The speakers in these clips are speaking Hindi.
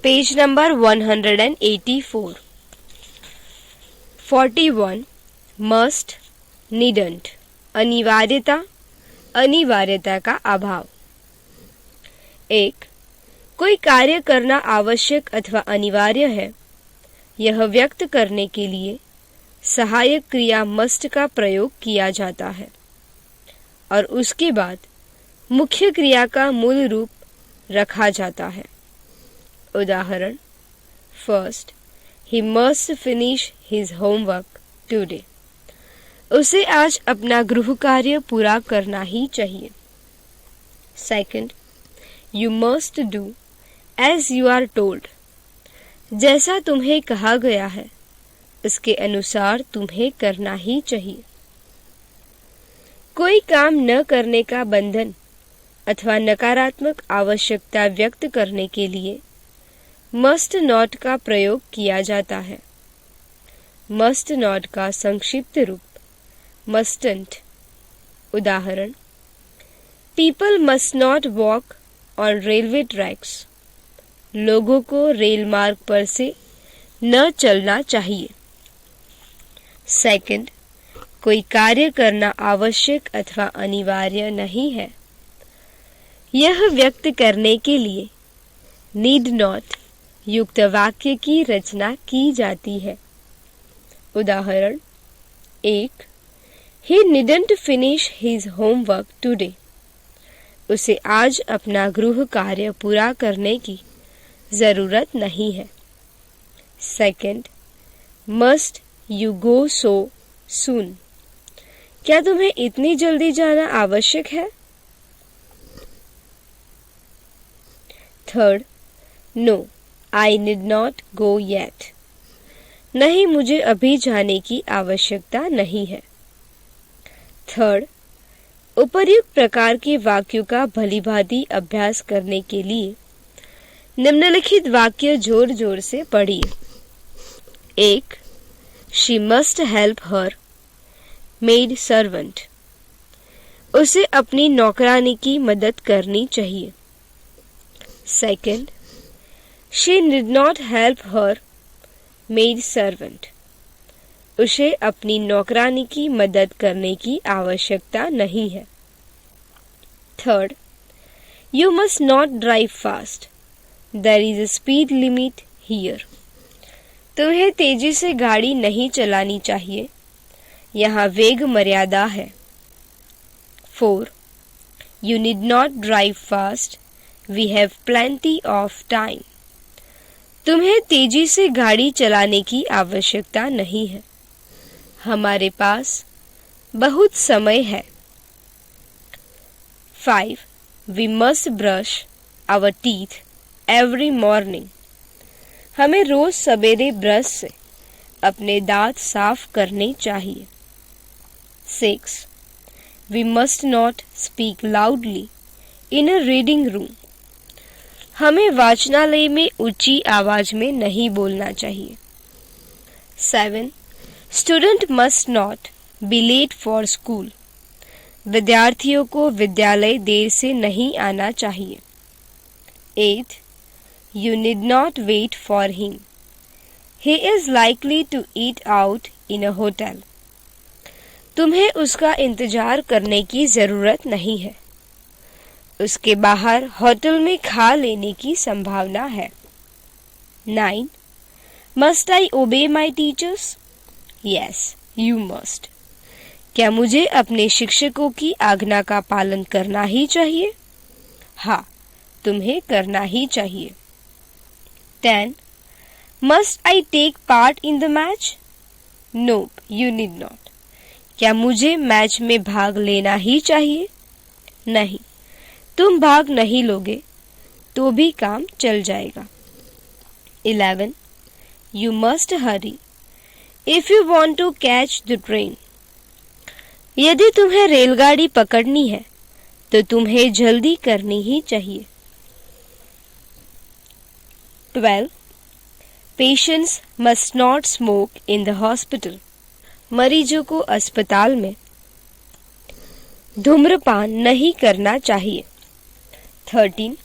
Page number 184। 41 मस्ट नीडंट, अनिवार्यता, अनिवार्यता का अभाव। 1 कोई कार्य करना आवश्यक अथवा अनिवार्य है, यह व्यक्त करने के लिए सहायक क्रिया मस्ट का प्रयोग किया जाता है और उसके बाद मुख्य क्रिया का मूल रूप रखा जाता है। उदाहरण, first, he must finish his homework today. उसे आज अपना गृह कार्य पूरा करना ही चाहिए। Second, you must do as you are told. जैसा तुम्हें कहा गया है उसके अनुसार तुम्हें करना ही चाहिए। कोई काम न करने का बंधन अथवा नकारात्मक आवश्यकता व्यक्त करने के लिए मस्ट नॉट का प्रयोग किया जाता है। मस्ट नॉट का संक्षिप्त रूप मस्टंट। उदाहरण, people must not walk on railway tracks. लोगों को रेल मार्ग पर से न चलना चाहिए। सेकंड, कोई कार्य करना आवश्यक अथवा अनिवार्य नहीं है, यह व्यक्त करने के लिए नीड नॉट युक्त वाक्य की रचना की जाती है। उदाहरण, 1 He didn't finish his homework today. उसे आज अपना गृह कार्य पूरा करने की जरूरत नहीं है। Second, must you go so soon. क्या तुम्हें इतनी जल्दी जाना आवश्यक है? Third, no I need not go yet. नहीं, मुझे अभी जाने की आवश्यकता नहीं है। थर्ड, उपर्युक्त प्रकार के वाक्यों का भलीभांति अभ्यास करने के लिए निम्नलिखित वाक्य जोर जोर से पढ़िए। 1 she must help her maid servant. उसे अपनी नौकरानी की मदद करनी चाहिए। Second, she did not help her maid servant. उसे अपनी नौकरानी की मदद करने की आवश्यकता नहीं है। Third, you must not drive fast, there is a speed limit here. तुम्हें तेजी से गाड़ी नहीं चलानी चाहिए, यहाँ वेग मर्यादा है। 4 you need not drive fast, we have plenty of time. तुम्हें तेजी से गाड़ी चलाने की आवश्यकता नहीं है, हमारे पास बहुत समय है। 5 we must brush our teeth every morning. हमें रोज सवेरे ब्रश से अपने दांत साफ करने चाहिए। 6 we must not speak loudly in a reading room. हमें वाचनालय में ऊंची आवाज में नहीं बोलना चाहिए। 7 student must not be late for school. विद्यार्थियों को विद्यालय देर से नहीं आना चाहिए। 8 You need not wait for him. He is likely to eat out in a hotel. तुम्हें उसका इंतजार करने की जरूरत नहीं है, उसके बाहर होटल में खा लेने की संभावना है। 9 Must I obey my teachers? Yes, you must. क्या मुझे अपने शिक्षकों की आज्ञा का पालन करना ही चाहिए? हाँ, तुम्हें करना ही चाहिए। 10 Must I take part in the match? Nope, you need not. क्या मुझे मैच में भाग लेना ही चाहिए? नहीं, तुम भाग नहीं लोगे तो भी काम चल जाएगा। 11 You must hurry if you want to catch the train. यदि तुम्हें रेलगाड़ी पकड़नी है तो तुम्हें जल्दी करनी ही चाहिए। 12 Patients must not smoke in the hospital. मरीजों को अस्पताल में धूम्रपान नहीं करना चाहिए। 13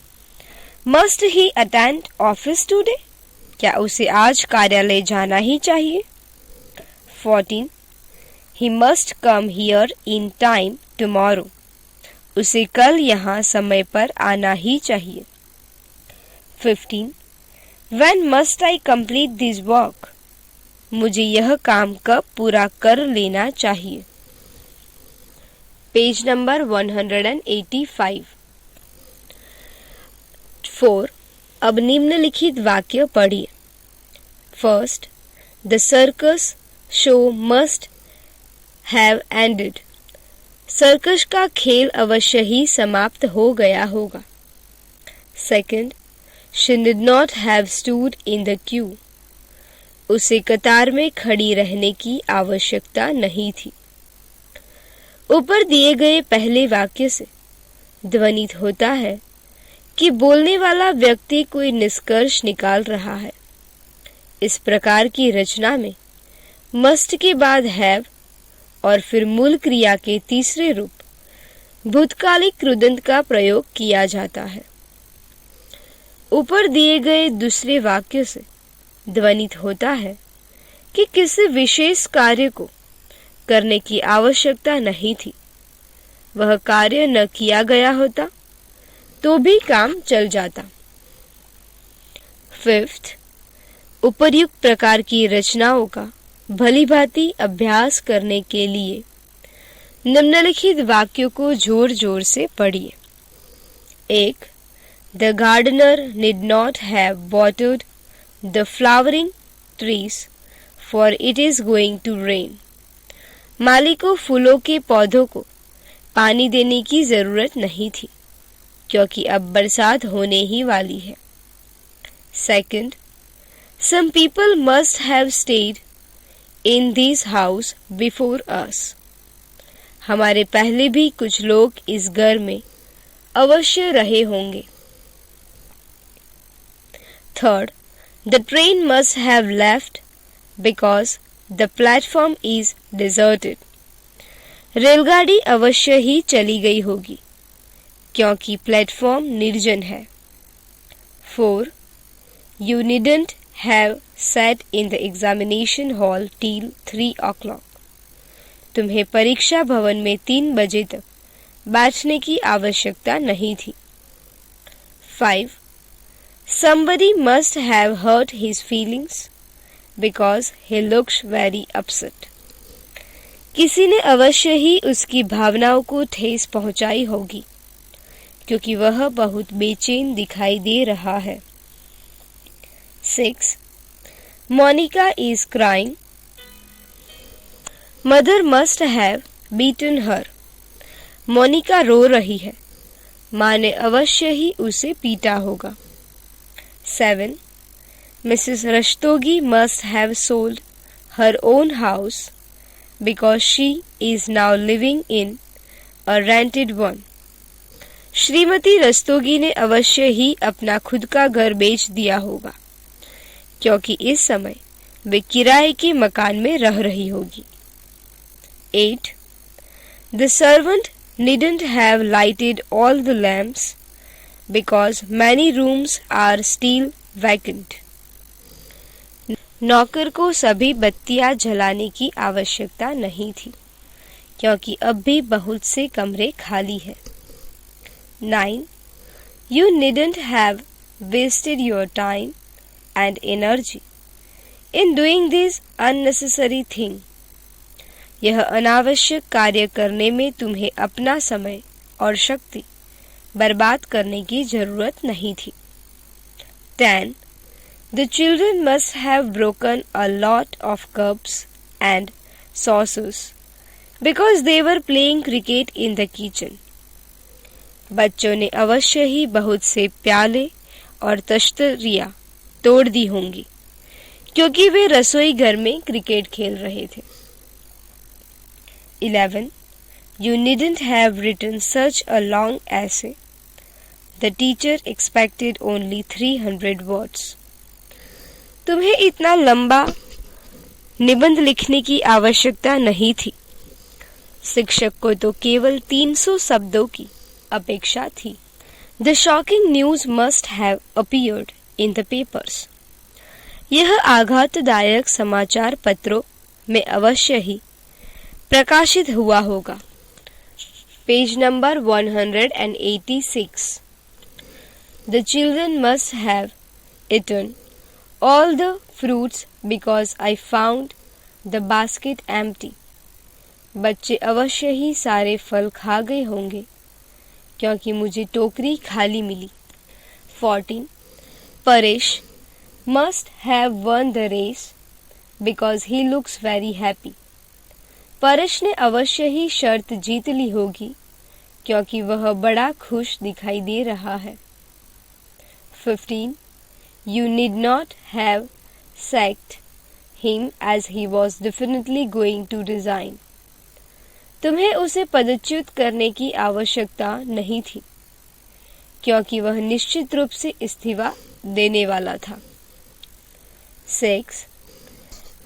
मस्ट ही अटेंड ऑफिस टुडे? क्या उसे आज कार्यालय जाना ही चाहिए? 14. He must come here in time tomorrow. उसे कल यहाँ समय पर आना ही चाहिए। 15. When must I complete this work? मुझे यह काम कब पूरा कर लेना चाहिए। Page number 185। 4. अब निम्नलिखित वाक्य पढ़िए। First, the circus show must have ended. Circus का खेल अवश्य ही समाप्त हो गया होगा। Second, she did not have stood in the Q. उसे कतार में खड़ी रहने की आवश्यकता नहीं थी। ऊपर दिए गए पहले वाक्य से ध्वनित होता है कि बोलने वाला व्यक्ति कोई निष्कर्ष निकाल रहा है। इस प्रकार की रचना में मस्ट के बाद हैव और फिर मूल क्रिया के तीसरे रूप भूतकालिक कृदंत का प्रयोग किया जाता है। ऊपर दिए गए दूसरे वाक्य से ध्वनित होता है कि किसी विशेष कार्य को करने की आवश्यकता नहीं थी। वह कार्य न किया गया होता तो भी काम चल जाता। फिफ्थ, उपर्युक्त प्रकार की रचनाओं का भलीभांति अभ्यास करने के लिए निम्नलिखित वाक्यों को जोर जोर से पढ़िए। 1. The gardener need not have watered the flowering trees, for it is going to rain. माली को फूलों के पौधों को पानी देने की जरूरत नहीं थी, क्योंकि अब बरसात होने ही वाली है। Second, some people must have stayed in this house before us. हमारे पहले भी कुछ लोग इस घर में अवश्य रहे होंगे। Third, the train must have left because the platform is deserted. रेलगाड़ी अवश्य ही चली गई होगी, क्योंकि प्लेटफॉर्म निर्जन है। 4. You needn't have sat in the examination hall till 3 o'clock. तुम्हें परीक्षा भवन में 3 बजे तक बैठने की आवश्यकता नहीं थी। 5. Somebody must have hurt his feelings because he looks very upset. किसी ने अवश्य ही उसकी भावनाओं को ठेस पहुंचाई होगी, क्योंकि वह बहुत बेचैन दिखाई दे रहा है। 6. Monica is crying. Mother must have beaten her. Monika रो रही है, माँ ने अवश्य ही उसे पीटा होगा। 7. Mrs. Rastogi must have sold her own house because she is now living in a rented one. Shrimati Rastogi ने अवश्य ही अपना खुद का घर बेच दिया होगा, क्योंकि इस समय वे किराए के मकान में रह रही होगी। 8. The servant needn't have lighted all the lamps because many rooms are still vacant. नौकर को सभी बत्तियां जलाने की आवश्यकता नहीं थी, क्योंकि अब भी बहुत से कमरे खाली हैं। 9. You needn't have wasted your time and energy in doing this unnecessary thing. यह अनावश्यक कार्य करने में तुम्हें अपना समय और शक्ति बर्बाद करने की जरूरत नहीं थी। 10. The children must have broken a lot of cups and saucers because they were playing cricket in the kitchen. बच्चों ने अवश्य ही बहुत से प्याले और तश्तरियां तोड़ दी होंगी, क्योंकि वे रसोई घर में क्रिकेट खेल रहे थे। 11. You needn't have written such a long essay. The teacher expected only 300 words. तुम्हें इतना लंबा निबंध लिखने की आवश्यकता नहीं थी। शिक्षक को तो केवल 300 शब्दों की अपेक्षा थी। The shocking news must have appeared in the papers. यह आघातदायक समाचार पत्रों में अवश्य ही प्रकाशित हुआ होगा। Page number 186। The children must have eaten all the fruits because I found the basket empty. बच्चे अवश्य ही सारे फल खा गए होंगे क्योंकि मुझे टोकरी खाली मिली। 14. Paresh must have won the race because he looks very happy. Paresh ने अवश्य ही शर्त जीत ली होगी क्योंकि वह बड़ा खुश दिखाई दे रहा है। 15. You need not have sacked him as he was definitely going to resign. तुम्हें उसे पदच्युत करने की आवश्यकता नहीं थी क्योंकि वह निश्चित रूप से इस्तीफा देने वाला था। 6.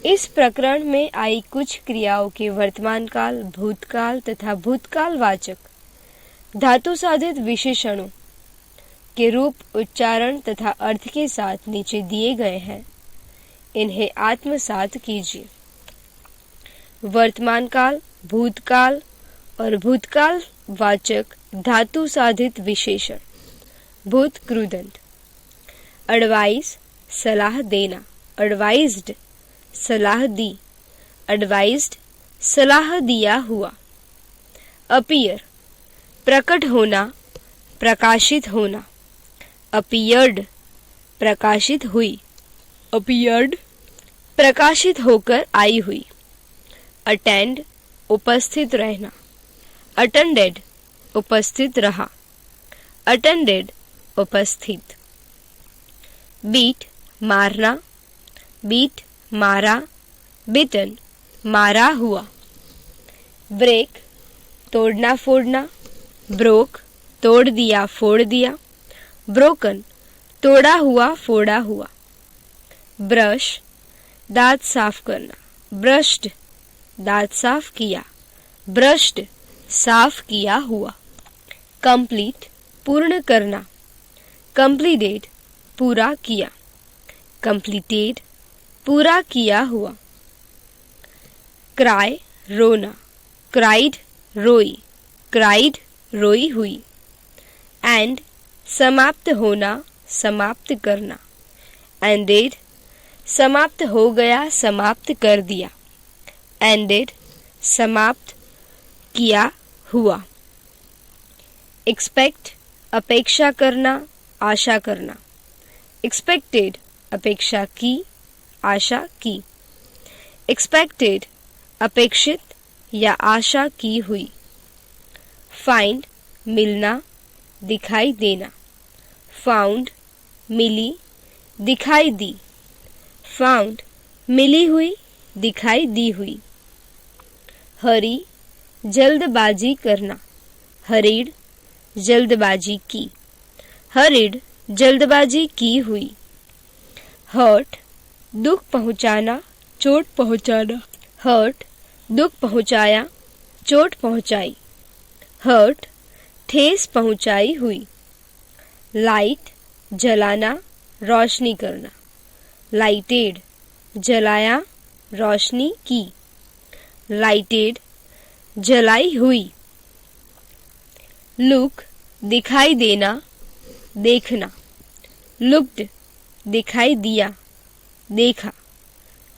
इस प्रकरण में आई कुछ क्रियाओं के वर्तमान काल, भूतकाल तथा भूतकाल वाचक धातु साधित विशेषणों के रूप, उच्चारण तथा अर्थ के साथ नीचे दिए गए हैं। इन्हें आत्मसात कीजिए। वर्तमान काल, भूतकाल और भूतकाल वाचक धातु साधित विशेषण। भूत कृदंत। एडवाइस सलाह देना, एडवाइज्ड सलाह दी, एडवाइज्ड सलाह दिया हुआ। अपीयर प्रकट होना, प्रकाशित होना। अपीयर्ड प्रकाशित हुई, अपीयर्ड प्रकाशित होकर आई हुई। अटेंड उपस्थित रहना, अटेंडेड उपस्थित रहा, अटेंडेड उपस्थित। बीट मारना, बीट मारा, बिटन मारा हुआ। ब्रेक तोड़ना फोड़ना, ब्रोक तोड़ दिया फोड़ दिया, ब्रोकन तोड़ा हुआ फोड़ा हुआ। ब्रश दांत साफ करना, ब्रश्ड दांत साफ किया, ब्रश्ड साफ किया हुआ। कंप्लीट पूर्ण करना, कंप्लीटेड पूरा किया, कंप्लीटेड पूरा किया हुआ। क्राई रोना, क्राइड रोई, क्राइड रोई हुई। एंड समाप्त होना, समाप्त करना, एंडेड समाप्त हो गया, समाप्त कर दिया, एंडेड समाप्त किया हुआ। एक्सपेक्ट अपेक्षा करना, आशा करना, एक्सपेक्टेड अपेक्षा की, आशा की। एक्सपेक्टेड अपेक्षित या आशा की हुई। फाइंड मिलना, दिखाई देना, फाउंड मिली, दिखाई दी, फाउंड मिली हुई, दिखाई दी हुई। हरी जल्दबाजी करना, हरीड जल्दबाजी की, हरीड जल्दबाजी की हुई। हर्ट दुख पहुंचाना, चोट पहुंचाना, हर्ट दुख पहुंचाया, चोट पहुंचाई। हर्ट ठेस पहुंचाई हुई। लाइट जलाना, रोशनी करना, लाइटेड जलाया, रोशनी की, लाइटेड जलाई हुई। लुक दिखाई देना, देखना, लुक्ड दिखाई दिया, देखा,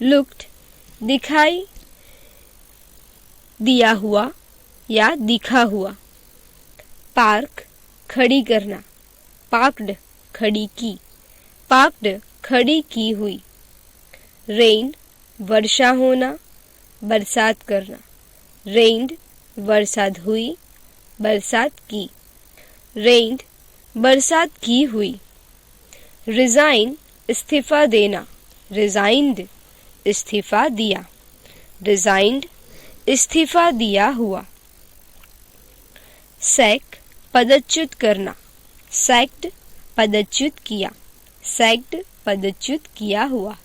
लुक्ड दिखाई दिया हुआ या दिखा हुआ। पार्क खड़ी करना, पार्क्ड खड़ी की, पार्क्ड खड़ी की हुई। रेन वर्षा होना, बरसात करना, रेन्ड बरसात हुई, बरसात की, रेन्ड बरसात की हुई। रिजाइन इस्तीफा देना, रिजाइंड इस्तीफा दिया, रिजाइंड इस्तीफा दिया हुआ। सैक पदच्युत करना, सैक्ड पदच्युत किया, सैक्ड पदच्युत किया हुआ।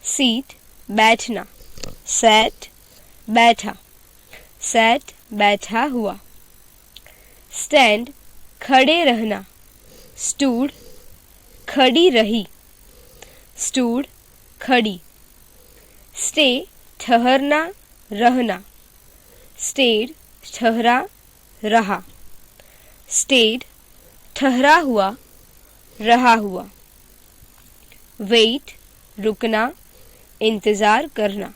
सीट बैठना, सैट बैठा, सैट बैठा हुआ। स्टैंड खड़े रहना, stood, खड़ी रही, stood, खड़ी। stay, ठहरना, रहना, stayed, ठहरा, रहा, stayed, ठहरा हुआ, रहा हुआ। wait, रुकना, इंतजार करना,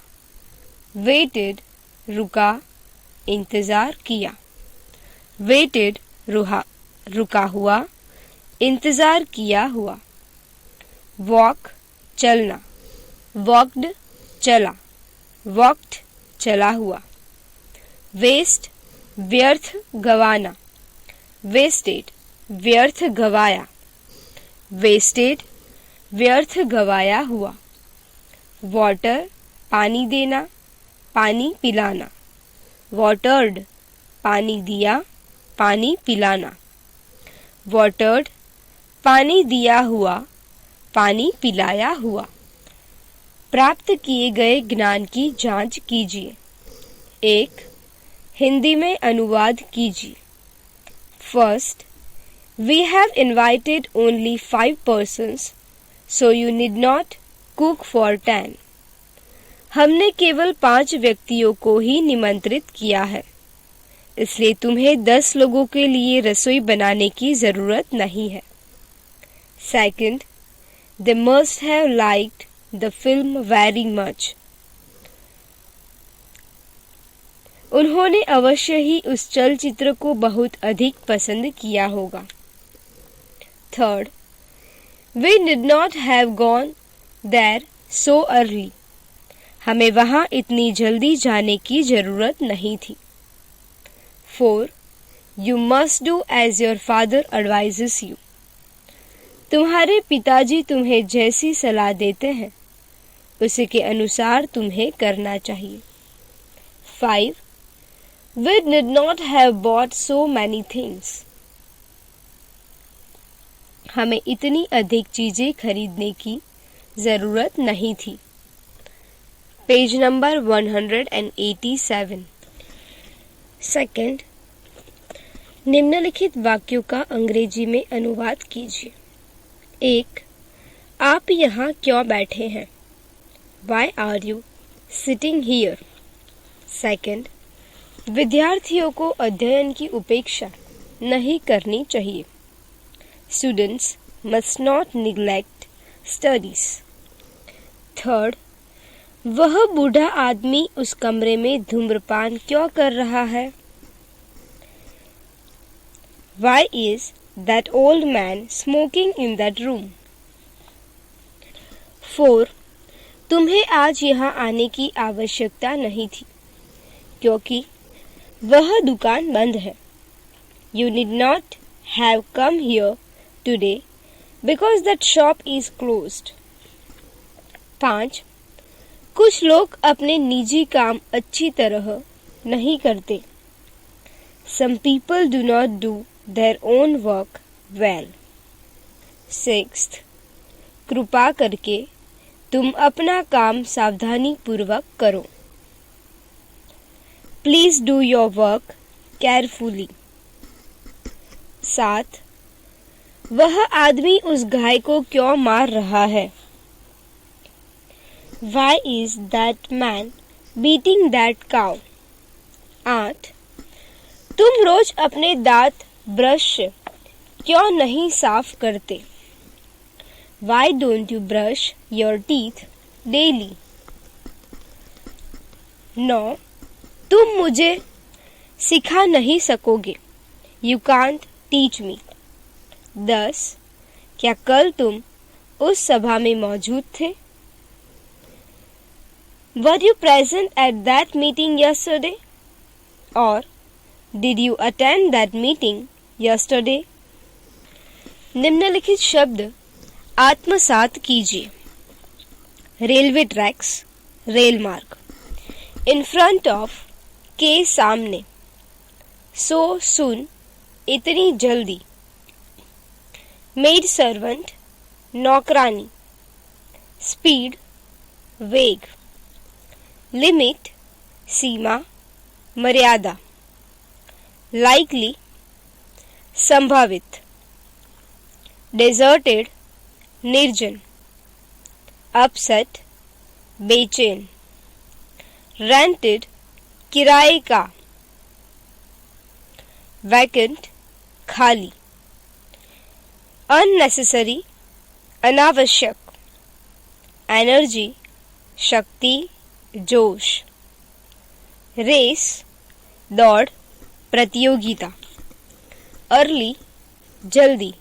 waited, रुका, इंतजार किया, waited, रुका हुआ, इंतजार किया हुआ। walk, चलना, walked, चला, walked, चला हुआ। waste, व्यर्थ गवाना, wasted, व्यर्थ गवाया, wasted, व्यर्थ गवाया हुआ। water, पानी देना, पानी पिलाना, watered, पानी दिया, पानी पिलाना। watered, पानी दिया हुआ, पानी पिलाया हुआ। प्राप्त किए गए ज्ञान की जांच कीजिए। 1. हिंदी में अनुवाद कीजिए। First, we have invited only 5 persons, so you need not cook for 10. हमने केवल 5 व्यक्तियों को ही निमंत्रित किया है, इसलिए तुम्हें 10 लोगों के लिए रसोई बनाने की जरूरत नहीं है। Second, they must have liked the film very much. उन्होंने अवश्य ही उस चलचित्र को बहुत अधिक पसंद किया होगा। Third, we did not have gone there so early. हमें वहां इतनी जल्दी जाने की जरूरत नहीं थी। 4. You must do as your father advises you. तुम्हारे पिताजी तुम्हें जैसी सलाह देते हैं, उसी के अनुसार तुम्हें करना चाहिए। 5. We did not have bought so many things. हमें इतनी अधिक चीजें खरीदने की जरूरत नहीं थी। Page number 187। सेकंड, निम्नलिखित वाक्यों का अंग्रेजी में अनुवाद कीजिए। 1. आप यहाँ क्यों बैठे हैं? Why are you sitting here? Second, विद्यार्थियों को अध्ययन की उपेक्षा नहीं करनी चाहिए। Students must not neglect studies. Third, वह बूढ़ा आदमी उस कमरे में धूम्रपान क्यों कर रहा है? Why is that old man smoking in that room? 4. तुम्हें आज यहाँ आने की आवश्यकता नहीं थी, क्योंकि वह दुकान बंद है। You need not have come here today because that shop is closed. 5. कुछ लोग अपने निजी काम अच्छी तरह नहीं करते। Some people do not do their own work well. 6. कृपा करके तुम अपना काम सावधानी पूर्वक करो। Please do your work carefully. 7. वह आदमी उस गाय को क्यों मार रहा है? Why is that man beating that cow? 8. तुम रोज अपने दांत ब्रश से क्यों नहीं साफ करते? Why don't you brush your teeth daily? 9. तुम मुझे सिखा नहीं सकोगे। You can't teach me. 10. क्या कल तुम उस सभा में मौजूद थे? Were you present at that meeting yesterday? Or did you attend that meeting yesterday? निम्नलिखित शब्द आत्मसात कीजिए। रेलवे ट्रैक्स, रेल मार्ग। In front of, के सामने। So soon, इतनी जल्दी। Maid servant, नौकरानी। Speed, वेग। Limit, सीमा, मर्यादा। Likely, संभावित, डेजर्टेड निर्जन, अपसेट बेचैन, रेंटेड किराए का, वैकेंट खाली, अननेसेसरी अनावश्यक, एनर्जी शक्ति जोश, रेस दौड़ प्रतियोगिता, अर्ली जल्दी,